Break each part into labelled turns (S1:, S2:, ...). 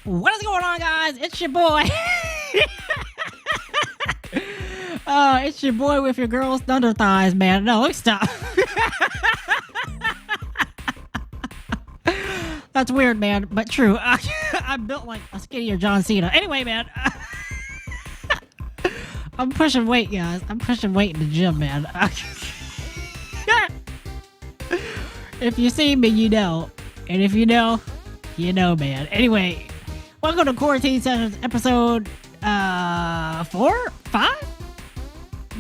S1: What is going on, guys? It's your boy. It's your boy with your girl's thunder thighs, man. No, stop. That's weird, man, but true. I'm built like a skinnier John Cena. Anyway, man. I'm pushing weight, guys. I'm pushing weight in the gym, man. If you see me, you know. And if you know, man. Anyway, welcome to Quarantine Sessions episode 4? 5?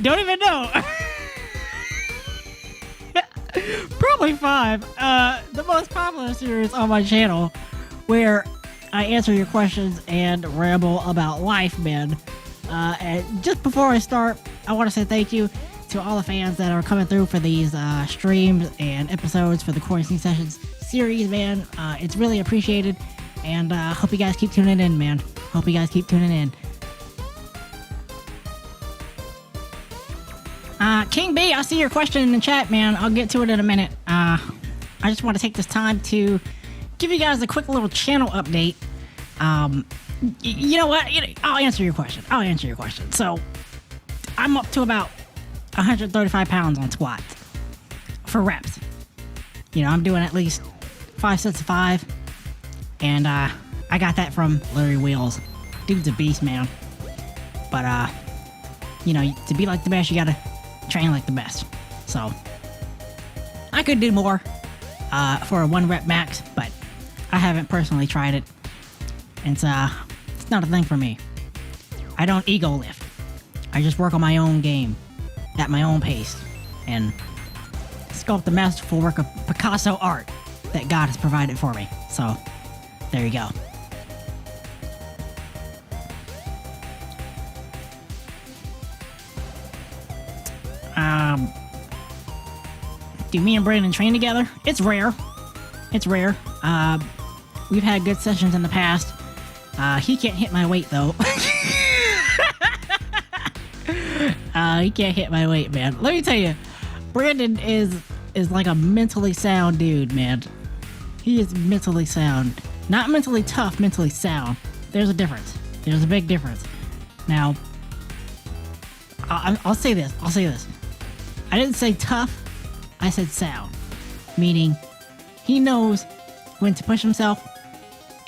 S1: Don't even know. Probably 5. The most popular series on my channel where I answer your questions and ramble about life, man. And just before I start, I want to say thank you to all the fans that are coming through for these streams and episodes for the Quarantine Sessions series, man. It's really appreciated, and hope you guys keep tuning in, man. Hope you guys keep tuning in. King B, I see your question in the chat, man. I'll get to it in a minute. I just want to take this time to give you guys a quick little channel update. You know what? I'll answer your question. So, I'm up to about 135 pounds on squats for reps. I'm doing at least 5 sets of 5. And, I got that from Larry Wheels. Dude's a beast, man. But, to be like the best, you gotta train like the best. So, I could do more, for a 1 rep max, but I haven't personally tried it. It's not a thing for me. I don't ego lift. I just work on my own game, at my own pace, and sculpt the masterful work of Picasso art that God has provided for me. So, there you go. Do me and Brandon train together? It's rare. We've had good sessions in the past. He can't hit my weight, though. He can't hit my weight, man. Let me tell you, Brandon is like a mentally sound dude, man. He is mentally sound. Not mentally tough, mentally sound. There's a difference. There's a big difference. Now, I'll say this. I didn't say tough. I said sound. Meaning, he knows when to push himself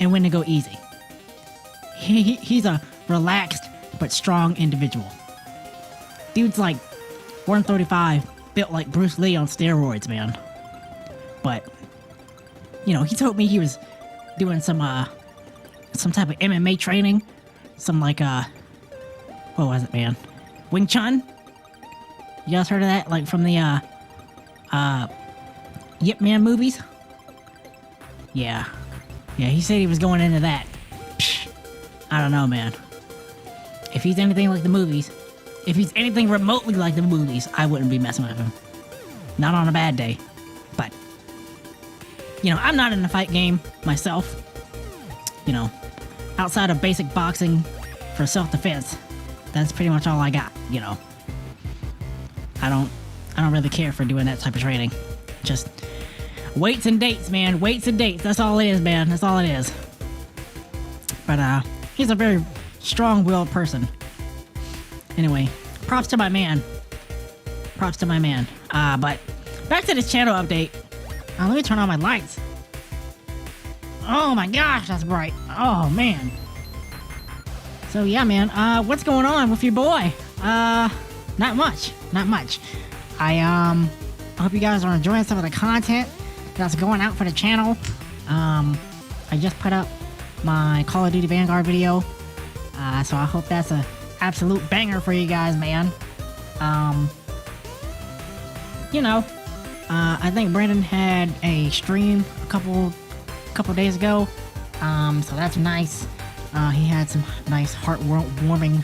S1: and when to go easy. He's a relaxed but strong individual. Dude's like 135, built like Bruce Lee on steroids, man. But, he told me he was doing some type of MMA training. Some like, what was it, man? Wing Chun? You guys heard of that? Like from the, Yip Man movies? Yeah, he said he was going into that. Psh, I don't know, man. If he's anything like the movies, if he's anything remotely like the movies, I wouldn't be messing with him. Not on a bad day. But, I'm not in the fight game myself. Outside of basic boxing for self-defense, that's pretty much all I got, I don't really care for doing that type of training. Just weights and dates, man. Weights and dates. That's all it is, man. That's all it is. But, he's a very strong-willed person. Anyway, props to my man. But back to this channel update. Let me turn on my lights. Oh my gosh, that's bright. Oh, man. So, yeah, man. What's going on with your boy? Not much. I hope you guys are enjoying some of the content that's going out for the channel. I just put up my Call of Duty Vanguard video. So I hope that's a absolute banger for you guys, man. I think Brandon had a stream a couple days ago. So that's nice. He had some nice heartwarming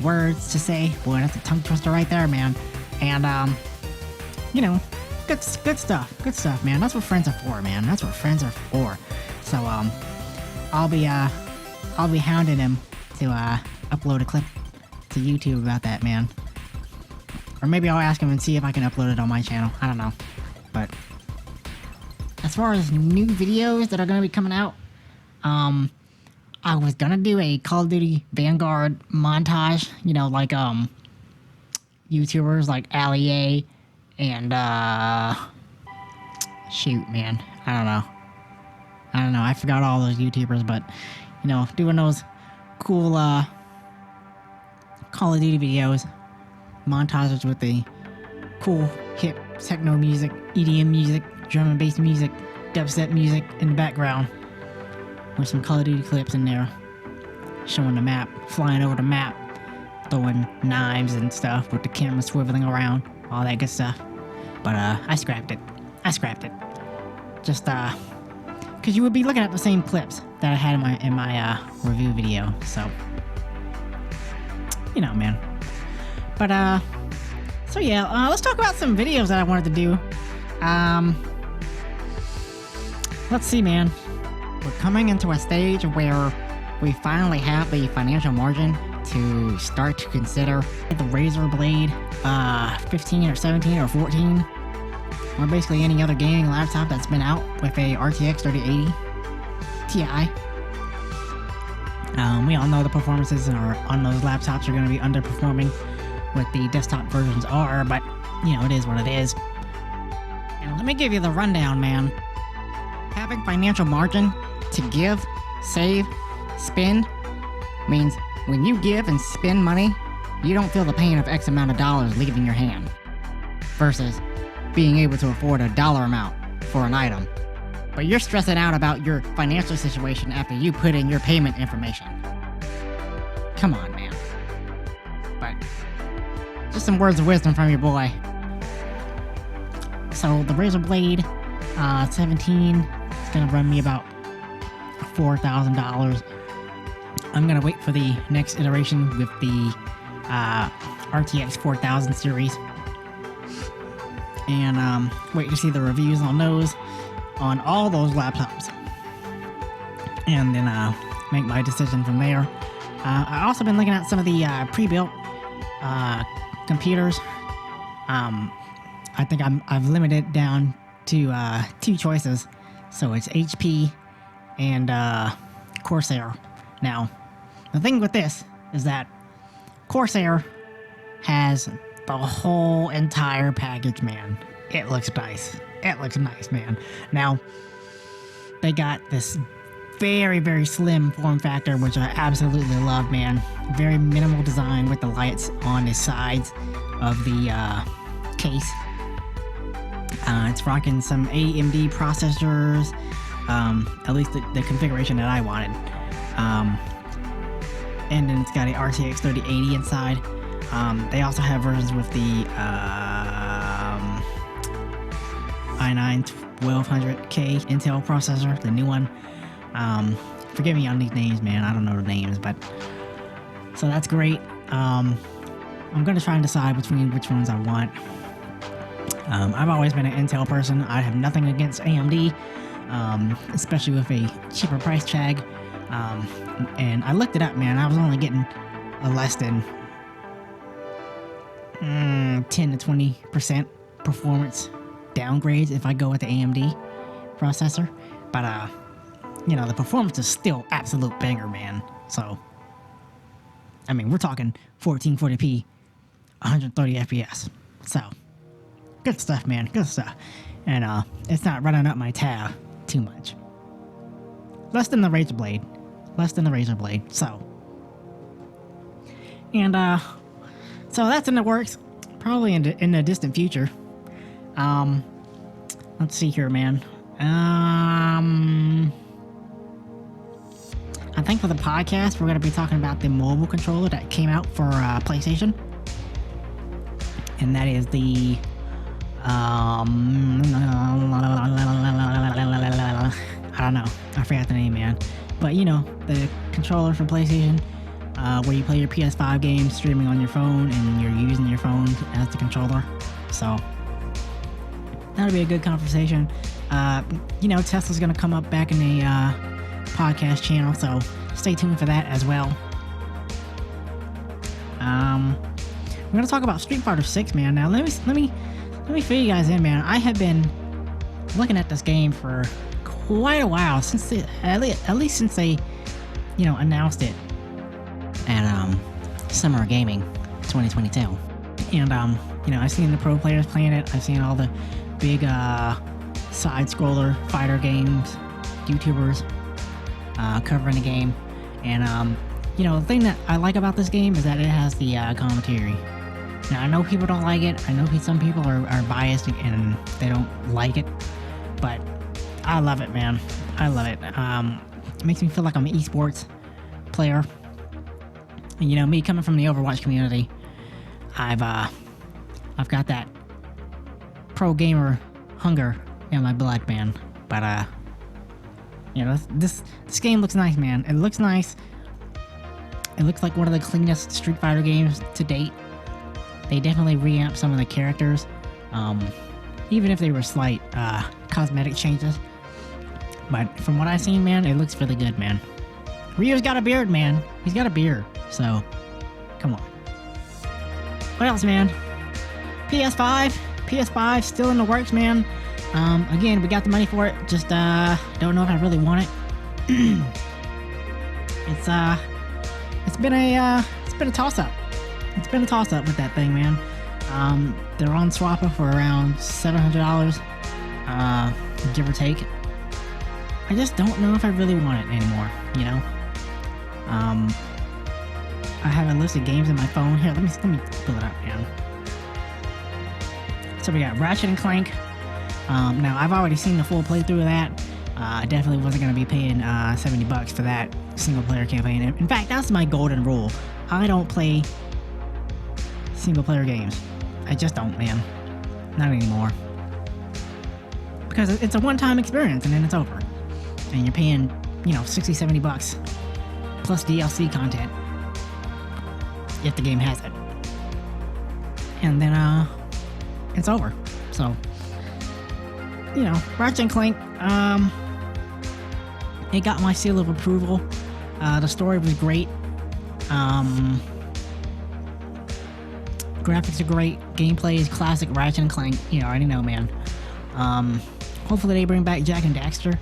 S1: words to say. Boy, that's a tongue twister right there, man. And good stuff, man. That's what friends are for, man. So I'll be hounding him to upload a clip to YouTube about that, man. Or maybe I'll ask him and see if I can upload it on my channel. I don't know. But as far as new videos that are gonna be coming out, I was gonna do a Call of Duty Vanguard montage, you know, like YouTubers like Ali A and shoot, man, I don't know, I forgot all those YouTubers, but you know, doing those cool Call of Duty videos, montages with the cool hip techno music, EDM music, drum and bass music, dubstep music in the background, with some Call of Duty clips in there, showing the map, flying over the map, throwing knives and stuff with the camera swiveling around, all that good stuff. But I scrapped it. Just because you would be looking at the same clips that I had in my review video, so you know, man. But so yeah, let's talk about some videos that I wanted to do. Let's see, man. We're coming into a stage where we finally have the financial margin to start to consider the Razer Blade 15 or 17 or 14, or basically any other gaming laptop that's been out with a RTX 3080 Ti. We all know the performances on those laptops are going to be underperforming what the desktop versions are, but you know, it is what it is. And let me give you the rundown, man. Having financial margin to give, save, spend means when you give and spend money, you don't feel the pain of X amount of dollars leaving your hand, versus being able to afford a dollar amount for an item. But you're stressing out about your financial situation after you put in your payment information. Come on, man. But just some words of wisdom from your boy. So the Razer Blade 17 is gonna run me about $4,000. I'm gonna wait for the next iteration with the RTX 4000 series, and wait to see the reviews on those, on all those laptops, and then make my decision from there. I've also been looking at some of the pre-built computers. I think I've limited down to 2 choices, so it's HP and Corsair. Now, the thing with this is that Corsair has the whole entire package, man. It looks nice. It looks nice, man. Now, they got this very, very slim form factor, which I absolutely love, man. Very minimal design with the lights on the sides of the case. It's rocking some AMD processors, at least the configuration that I wanted. And then it's got a RTX 3080 inside. They also have versions with the i9 1200K Intel processor, the new one. Forgive me on these names, man. I don't know the names, but so that's great. I'm gonna try and decide between which ones I want. I've always been an Intel person. I have nothing against AMD, especially with a cheaper price tag. And I looked it up, man. I was only getting a less than 10 to 20% performance downgrades if I go with the AMD processor. But you know, the performance is still absolute banger, man. So I mean, we're talking 1440p, 130 FPS. So good stuff, man. Good stuff. And it's not running up my tab too much. Less than the Razer Blade. So, and so that's in the works, probably in the distant future. Let's see here, man. I think for the podcast, we're going to be talking about the mobile controller that came out for PlayStation, and that is the I don't know. I forgot the name, man. But you know, the controller for PlayStation, where you play your PS5 games streaming on your phone, and you're using your phone as the controller. So that'll be a good conversation. You know, Tesla's gonna come up back in the podcast channel, so stay tuned for that as well. We're gonna talk about Street Fighter 6, man. Now let me fill you guys in, man. I have been looking at this game for quite a while, since at least since they, announced it at Summer Gaming 2022. And I've seen the pro players playing it. I've seen all the big side-scroller fighter games, YouTubers covering the game. And the thing that I like about this game is that it has the commentary. Now, I know people don't like it. I know some people are biased and they don't like it. But I love it, man. I love it. It makes me feel like I'm an esports player. And, me coming from the Overwatch community, I've got that pro gamer hunger in my blood, man. But this game looks nice, man. It looks nice. It looks like one of the cleanest Street Fighter games to date. They definitely reamped some of the characters, even if they were slight cosmetic changes. But from what I've seen, man, it looks really good, man. Ryu's got a beard, man. He's got a beard, so come on. What else, man? PS5 still in the works, man. Again, we got the money for it. Just don't know if I really want it. It's been a toss-up. It's been a toss-up with that thing, man. They're on Swappa for around $700, give or take. I just don't know if I really want it anymore, I have a list of games in my phone. Here, let me pull it up, man. So we got Ratchet and Clank. Now, I've already seen the full playthrough of that. I definitely wasn't going to be paying $70 for that single-player campaign. In fact, that's my golden rule. I don't play single-player games. I just don't, man. Not anymore. Because it's a one-time experience, and then it's over. And you're paying, $60, $70 plus DLC content if the game has it. And then, it's over. So, Ratchet and Clank, it got my seal of approval. The story was great. Graphics are great. Gameplay is classic Ratchet and Clank. You already know, man. Hopefully they bring back Jak and Daxter.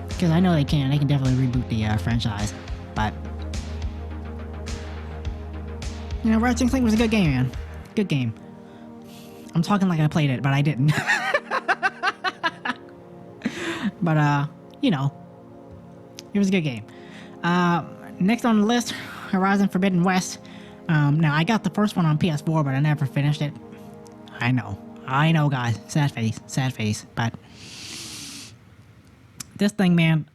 S1: Because I know they can. They can definitely reboot the franchise. But, Ratchet and Clank was a good game, man. Good game. I'm talking like I played it, but I didn't. But, it was a good game. Next on the list, Horizon Forbidden West. Now, I got the first one on PS4, but I never finished it. I know, guys. Sad face. But this thing, man,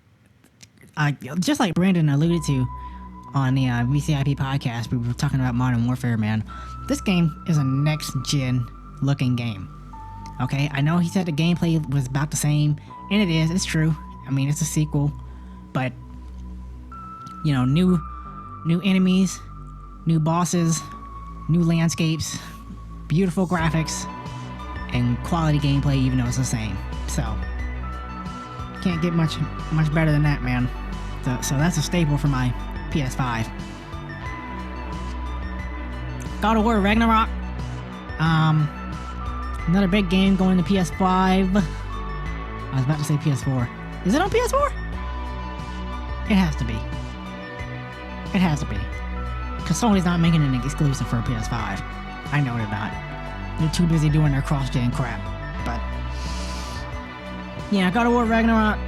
S1: just like Brandon alluded to on the BCIP podcast, we were talking about Modern Warfare, man. This game is a next-gen looking game. Okay, I know he said the gameplay was about the same, and it is. It's true. I mean, it's a sequel, but new enemies, new bosses, new landscapes, beautiful graphics, and quality gameplay, even though it's the same. So can't get much better than that, man. So that's a staple for my PS5. God of War Ragnarok. Another big game going to PS5. I was about to say PS4. Is it on PS4? It has to be. It has to be. Because Sony's not making an exclusive for PS5. I know they're not. They're too busy doing their cross-gen crap. But, yeah, God of War Ragnarok.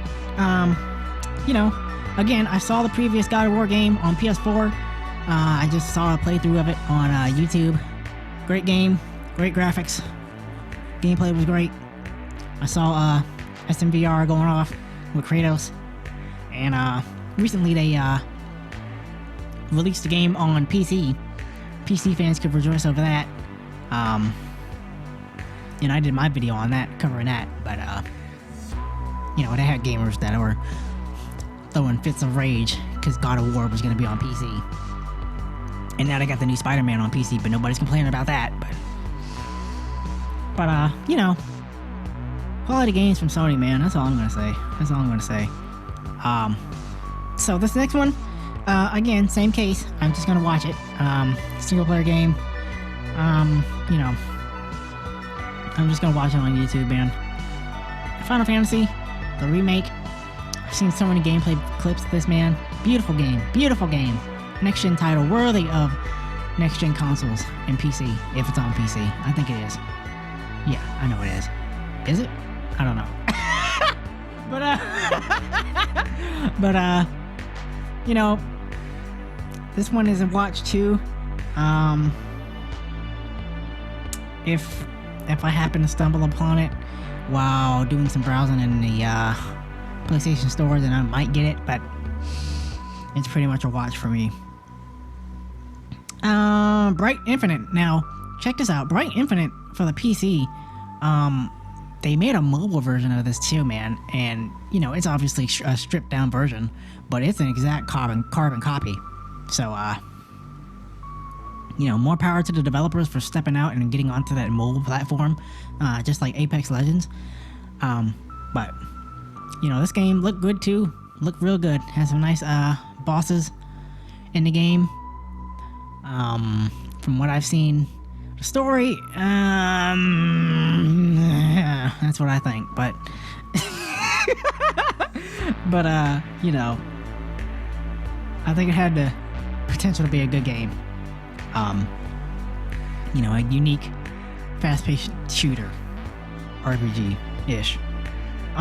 S1: Again, I saw the previous God of War game on PS4. I just saw a playthrough of it on YouTube. Great game. Great graphics. Gameplay was great. I saw SMVR going off with Kratos. And recently they released the game on PC. PC fans could rejoice over that. I did my video on that, covering that. But, they had gamers that were throwing fits of rage because God of War was going to be on PC. And now they got the new Spider-Man on PC, but nobody's complaining about that. But quality games from Sony, man. That's all I'm going to say. So this next one, again, same case. I'm just going to watch it. Single player game. I'm just going to watch it on YouTube, man. Final Fantasy, the remake. I've seen so many gameplay clips of this, man. Beautiful game. Beautiful game. Next-gen title, worthy of next-gen consoles and PC, if it's on PC. I think it is. Yeah, I know it is. Is it? I don't know. but, you know, this one is a watch too. If I happen to stumble upon it while doing some browsing in the PlayStation Store, then I might get it, but it's pretty much a watch for me. Bright Infinite. Now, check this out. Bright Infinite for the PC, they made a mobile version of this too, man. And, you know, it's obviously a stripped down version, but it's an exact carbon copy. So, you know, more power to the developers for stepping out and getting onto that mobile platform, just like Apex Legends. But, you know, this game looked good too. Looked real good. Has some nice bosses in the game. From what I've seen, the story, that's what I think. But, you know, I think it had the potential to be a good game. You know, a unique, fast-paced shooter, RPG-ish.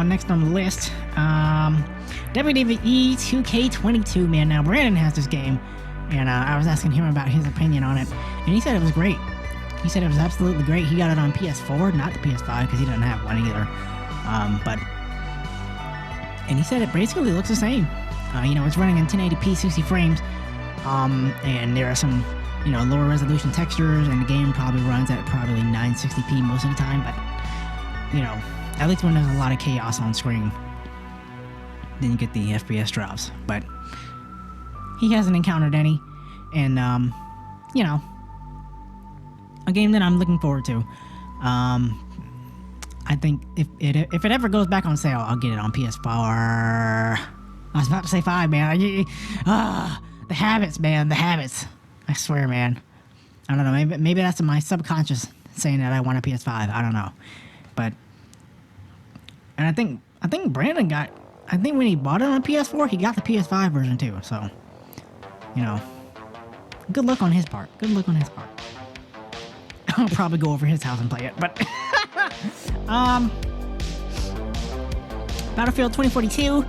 S1: Next on the list, WWE 2K22, man. Now, Brandon has this game, and I was asking him about his opinion on it, and he said it was great. He said it was absolutely great. He got it on PS4, not the PS5, because he doesn't have one either. And he said it basically looks the same. You know, it's running in 1080p 60 frames, and there are some, you know, lower resolution textures, and the game probably runs at probably 960p most of the time, but, you know, at least when there's a lot of chaos on screen, then you get the FPS drops. But he hasn't encountered any, and, you know, a game that I'm looking forward to. I think if it ever goes back on sale, I'll get it on PS4. I was about to say 5, man. The habits, man, the habits. I swear, man. I don't know. Maybe that's my subconscious saying that I want a PS5. I don't know, but and I think Brandon got. I think when he bought it on PS4, he got the PS5 version too. So, you know, good luck on his part. Good luck on his part. I'll probably go over his house and play it, but Battlefield 2042. You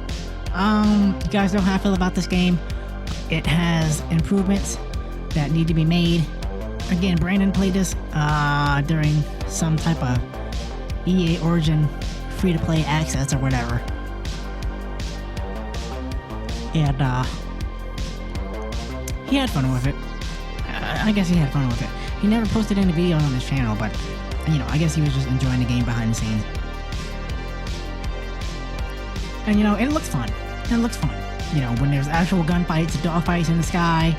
S1: guys know how I feel about this game. It has improvements that need to be made. Again, Brandon played this during some type of EA Origin free-to-play access or whatever. And he had fun with it. I guess he had fun with it. He never posted any videos on his channel, but, you know, I guess he was just enjoying the game behind the scenes. And, you know, it looks fun. It looks fun. You know, when there's actual gunfights, dogfights in the sky,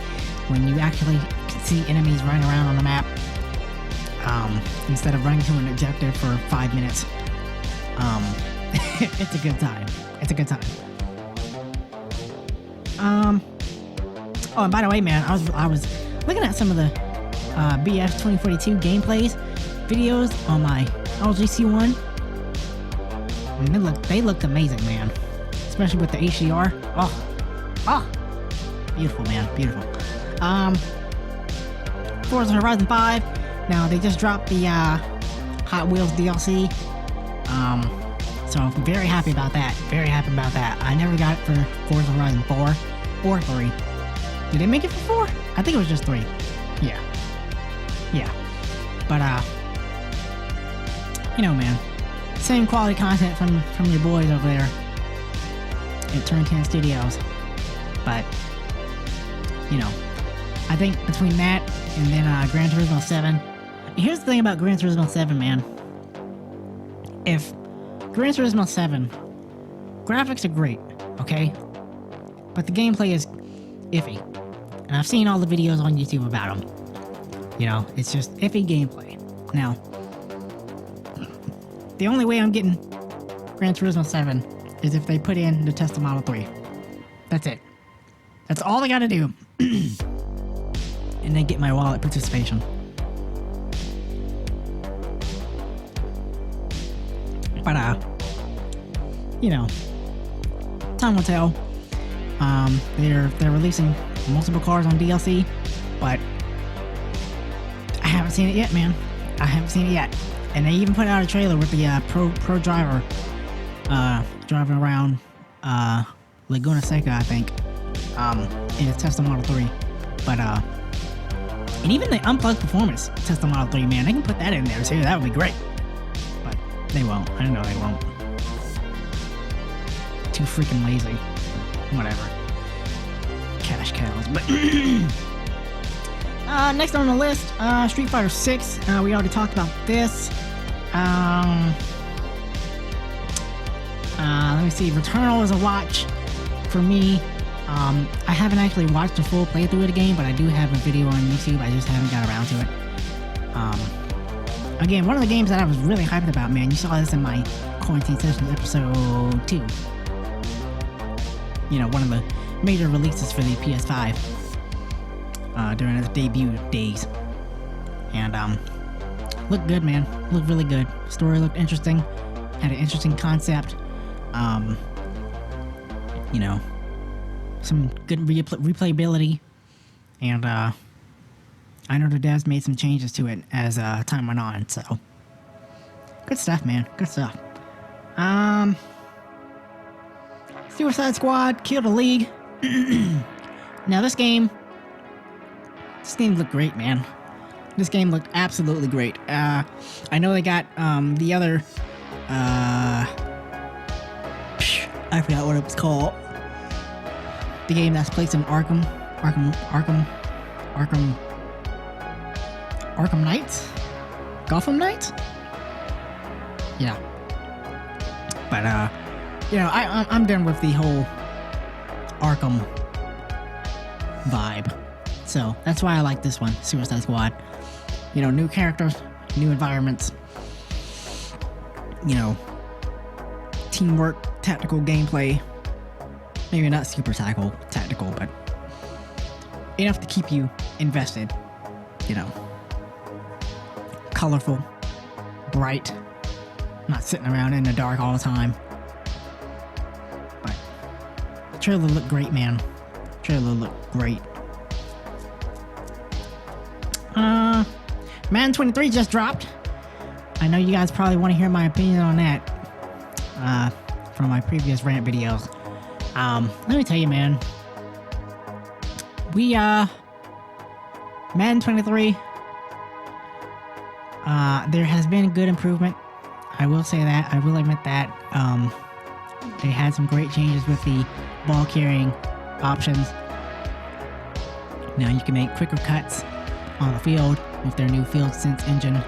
S1: when you actually see enemies running around on the map, instead of running to an objective for 5 minutes, it's a good time. It's a good time. Oh, and by the way, man, I was looking at some of the BF 2042 gameplays videos on my LGC1, and they looked amazing, man. Especially with the HDR. Oh, beautiful, man, beautiful. Forza Horizon 5. Now they just dropped the Hot Wheels DLC. So I'm very happy about that. Very happy about that. I never got it for Forza Horizon 4 or 3. Did they make it for 4? I think it was just 3. Yeah. But you know, man, same quality content from your boys over there at Turn 10 Studios. But you know, I think between that and then Gran Turismo 7. Here's the thing about Gran Turismo 7, man. If Gran Turismo 7 graphics are great, okay, but the gameplay is iffy, and I've seen all the videos on YouTube about them. You know, it's just iffy gameplay. Now, the only way I'm getting Gran Turismo 7 is if they put in the Tesla Model 3. That's it. That's all I gotta do. And then get my wallet participation. But you know, time will tell. They're releasing multiple cars on DLC, but I haven't seen it yet, man. I haven't seen it yet. And they even put out a trailer with the pro driver driving around Laguna Seca, I think, in a Tesla Model 3. But and even the unplugged performance Tesla Model 3, man, they can put that in there too. That would be great. But they won't. I know they won't. Too freaking lazy. Whatever. Cash cows. But next on the list, Street Fighter 6. We already talked about this. Let me see. Returnal is a watch for me. I haven't actually watched a full playthrough of the game, but I do have a video on YouTube. I just haven't got around to it. Again, one of the games that I was really hyped about, man. You saw this in my Quarantine Sessions episode 2. You know, one of the major releases for the PS5 during its debut days. And looked good, man. Looked really good. Story looked interesting. Had an interesting concept. You know, some good replayability. And I know the devs made some changes to it as time went on. So good stuff, man. Good stuff. Suicide Squad, Kill the League. Now this game looked great, man. This game looked absolutely great. I know they got the other I forgot what it was called. The game that's placed in Arkham Knights? Gotham Knights? Yeah. But you know, I'm done with the whole Arkham vibe. So that's why I like this one, Suicide Squad. You know, new characters, new environments. You know, teamwork, tactical gameplay. Maybe not super tactical, but enough to keep you invested. You know, colorful, bright, not sitting around in the dark all the time. But the trailer looked great, man. Trailer looked great. Madden 23 just dropped. I know you guys probably want to hear my opinion on that from my previous rant videos. Let me tell you, man. Madden 23, there has been good improvement. I will say that. I will admit that. They had some great changes with the ball carrying options. Now you can make quicker cuts on the field with their new Field Sense engine.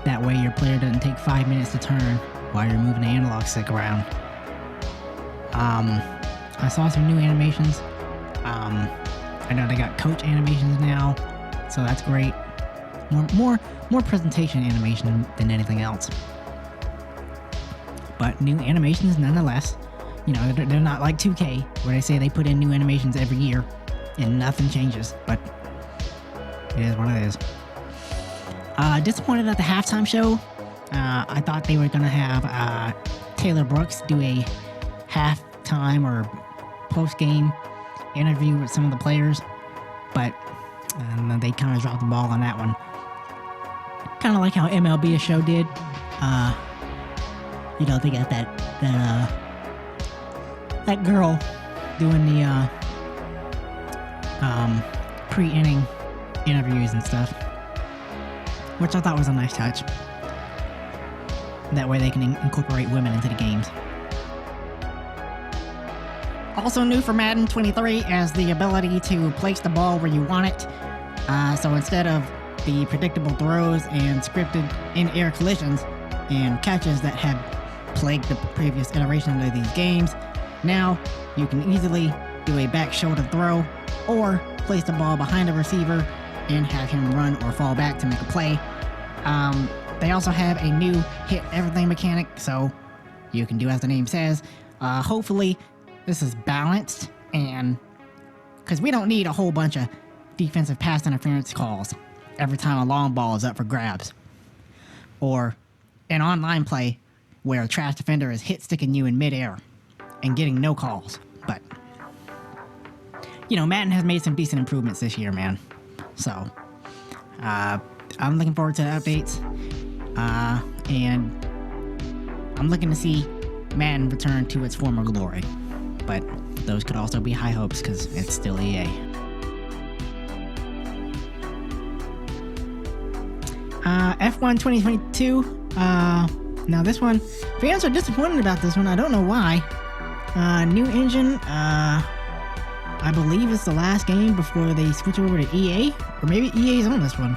S1: That way your player doesn't take 5 minutes to turn while you're moving the analog stick around. I saw some new animations. I know they got coach animations now, so that's great. More presentation animation than anything else. But new animations nonetheless. You know, they're not like 2K, where they say they put in new animations every year and nothing changes, but it is what it is. Disappointed at the halftime show. I thought they were gonna have Taylor Brooks do a halftime or post-game interview with some of the players, but they kind of dropped the ball on that one. Kind of like how MLB show did. You know, they got that girl doing the pre-inning interviews and stuff, which I thought was a nice touch. That way they can incorporate women into the games. Also new for Madden 23 is the ability to place the ball where you want it. So instead of the predictable throws and scripted in-air collisions and catches that had plagued the previous iteration of these games, now you can easily do a back shoulder throw or place the ball behind the receiver and have him run or fall back to make a play. They also have a new hit everything mechanic, so you can do as the name says. Hopefully this is balanced, and because we don't need a whole bunch of defensive pass interference calls every time a long ball is up for grabs. Or in online play, where a trash defender is hit sticking you in midair and getting no calls. But, you know, Madden has made some decent improvements this year, man. So, I'm looking forward to the updates. And I'm looking to see Madden return to its former glory. But those could also be high hopes because it's still EA. F1 2022. Now this one, fans are disappointed about this one. I don't know why. New engine. I believe it's the last game before they switch over to EA, or maybe EA's on this one.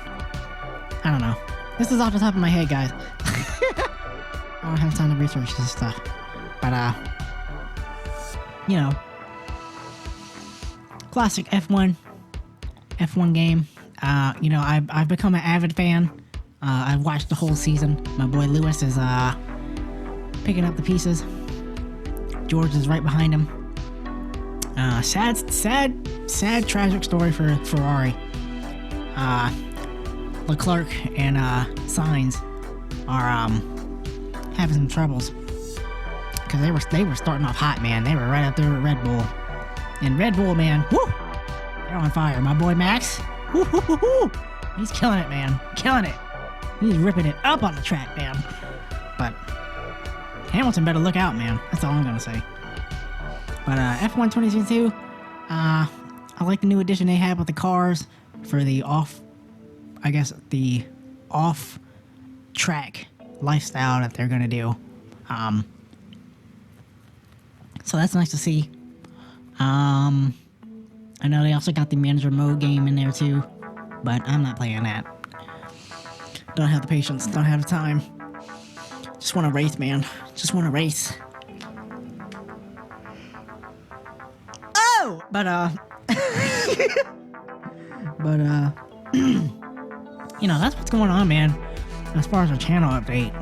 S1: I don't know. This is off the top of my head, guys. I don't have time to research this stuff. But you know, classic F1 game. You know, I've become an avid fan. I've watched the whole season. My boy Lewis is picking up the pieces. George is right behind him. Sad, tragic story for Ferrari. Leclerc and Sainz are having some troubles because they were starting off hot, man. They were right up there with Red Bull, and Red Bull, man, woo, they're on fire. My boy Max, woo, he's killing it, man, killing it. He's ripping it up on the track, man. But Hamilton better look out, man. That's all I'm gonna say. But F1 2022, I like the new addition they have with the cars for the off-track lifestyle that they're gonna do. So that's nice to see. I know they also got the manager mode game in there too, but I'm not playing that. Don't have the patience, don't have the time. Just want to race, man. Just want to race. Oh! But, you know, that's what's going on, man, as far as our channel update.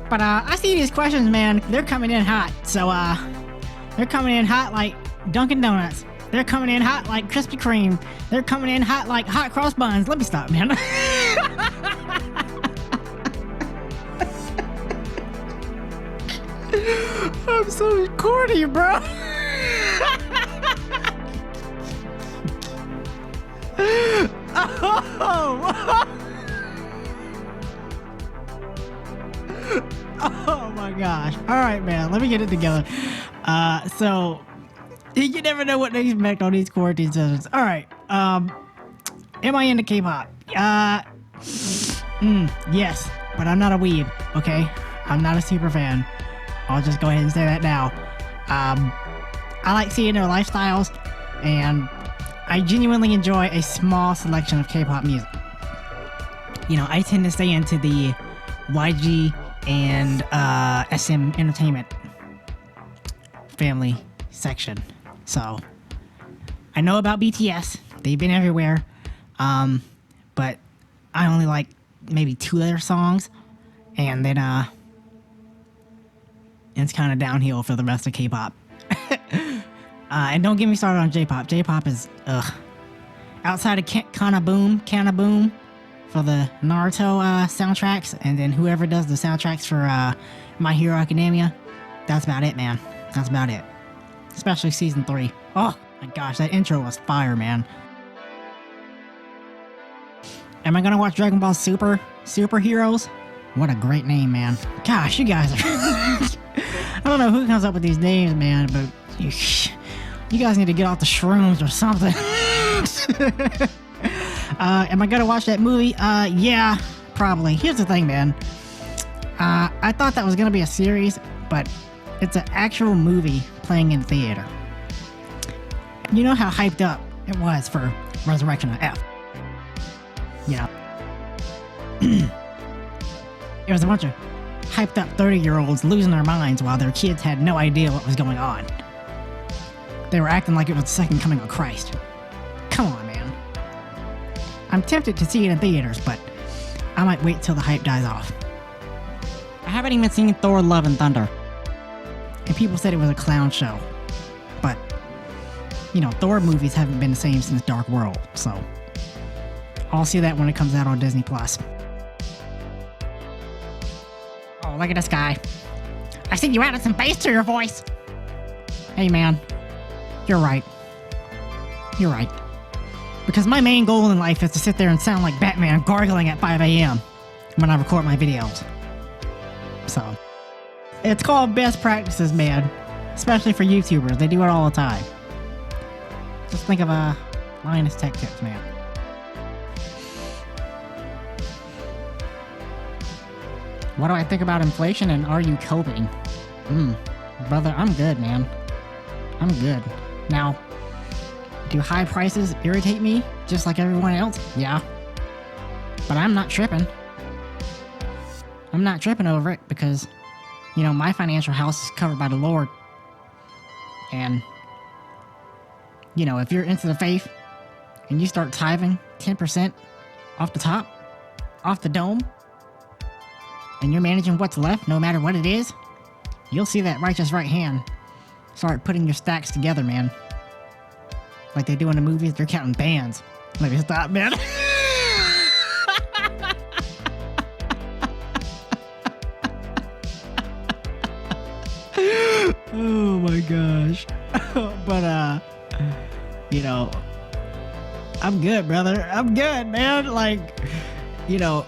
S1: But, I see these questions, man. They're coming in hot. So, they're coming in hot like Dunkin' Donuts. They're coming in hot like Krispy Kreme. They're coming in hot like hot cross buns. Let me stop, man. I'm so corny, bro. Oh my gosh. All right, man. Let me get it together. So you never know what to expect on these quarantine sessions. All right. Am I into K-pop? Yes, but I'm not a weeb. Okay, I'm not a super fan. I'll just go ahead and say that now. I like seeing their lifestyles, and I genuinely enjoy a small selection of K-pop music. You know, I tend to stay into the YG and SM Entertainment family section. So, I know about BTS. They've been everywhere. But I only like maybe 2 of their songs, and then it's kind of downhill for the rest of K-pop. And don't get me started on J-pop. J-pop is outside of Kana Boom for the Naruto soundtracks, and then whoever does the soundtracks for My Hero Academia. That's about it, man. That's about it. Especially season 3. Oh my gosh, that intro was fire, man. Am I gonna watch Dragon Ball Superheroes? What a great name, man. Gosh, you guys are... I don't know who comes up with these names, man, but you guys need to get off the shrooms or something. Am I gonna watch that movie? Yeah, probably. Here's the thing, man. I thought that was gonna be a series, but it's an actual movie playing in theater. You know how hyped up it was for Resurrection of F. You know, it was a bunch of hyped up 30-year-olds losing their minds while their kids had no idea what was going on. They were acting like it was the second coming of Christ. Come on, man. I'm tempted to see it in theaters, but I might wait till the hype dies off. I haven't even seen Thor: Love and Thunder, and people said it was a clown show. But, you know, Thor movies haven't been the same since Dark World, so I'll see that when it comes out on Disney+. Oh Oh, look at this guy. I see you added some bass to your voice. Hey, man. You're right. You're right. Because my main goal in life is to sit there and sound like Batman gargling at 5 a.m. when I record my videos. So, it's called best practices, man. Especially for YouTubers. They do it all the time. Just think of Linus Tech Tips, man. What do I think about inflation and are you coping? Brother, I'm good, man. I'm good. Now, do high prices irritate me just like everyone else? Yeah. But I'm not tripping. I'm not tripping over it because, you know, my financial house is covered by the Lord. And, you know, if you're into the faith and you start tithing 10% off the top, off the dome, and you're managing what's left no matter what it is, you'll see that righteous right hand start putting your stacks together, man. Like they do in the movies, they're counting bands. Let me stop, man. Oh my gosh. But, you know, I'm good, brother. I'm good, man. Like, you know,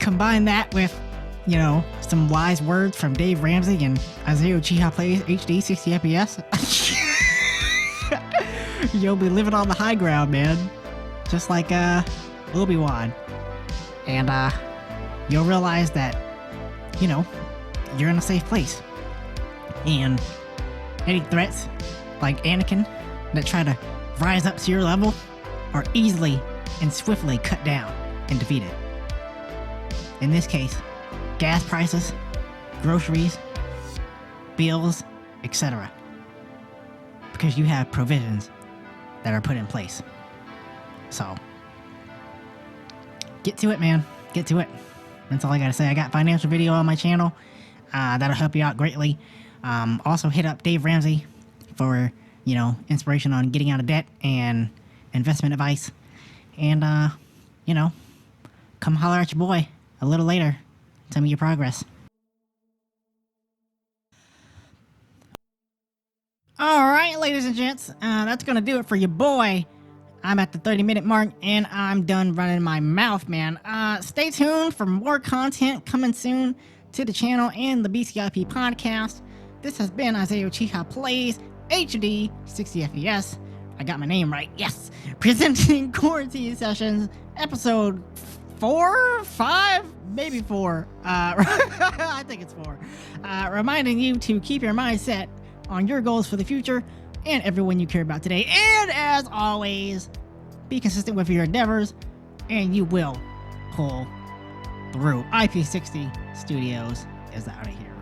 S1: combine that with, you know, some wise words from Dave Ramsey and Isaiah Uchiha Plays HD 60 FPS. You'll be living on the high ground, man. Just like, Obi-Wan. And, you'll realize that, you know, you're in a safe place. And any threats, like Anakin, that try to rise up to your level are easily and swiftly cut down and defeated. In this case, gas prices, groceries, bills, etc. Because you have provisions that are put in place. So, get to it, man. Get to it. That's all I gotta say. I got financial video on my channel. That'll help you out greatly. Also hit up Dave Ramsey for, you know, inspiration on getting out of debt and investment advice. And, you know, come holler at your boy a little later. Tell me your progress. Alright, ladies and gents, that's gonna do it for your boy. I'm at the 30-minute mark, and I'm done running my mouth, man. Stay tuned for more content coming soon to the channel and the BCIP podcast. This has been Isaiah Uchiha Plays HD 60 FPS. I got my name right, yes! Presenting Quarantine Sessions, episode 4? 5? Maybe 4. I think it's 4. Reminding you to keep your mindset on your goals for the future and everyone you care about today. And as always, be consistent with your endeavors and you will pull through. IP60 Studios is out of here.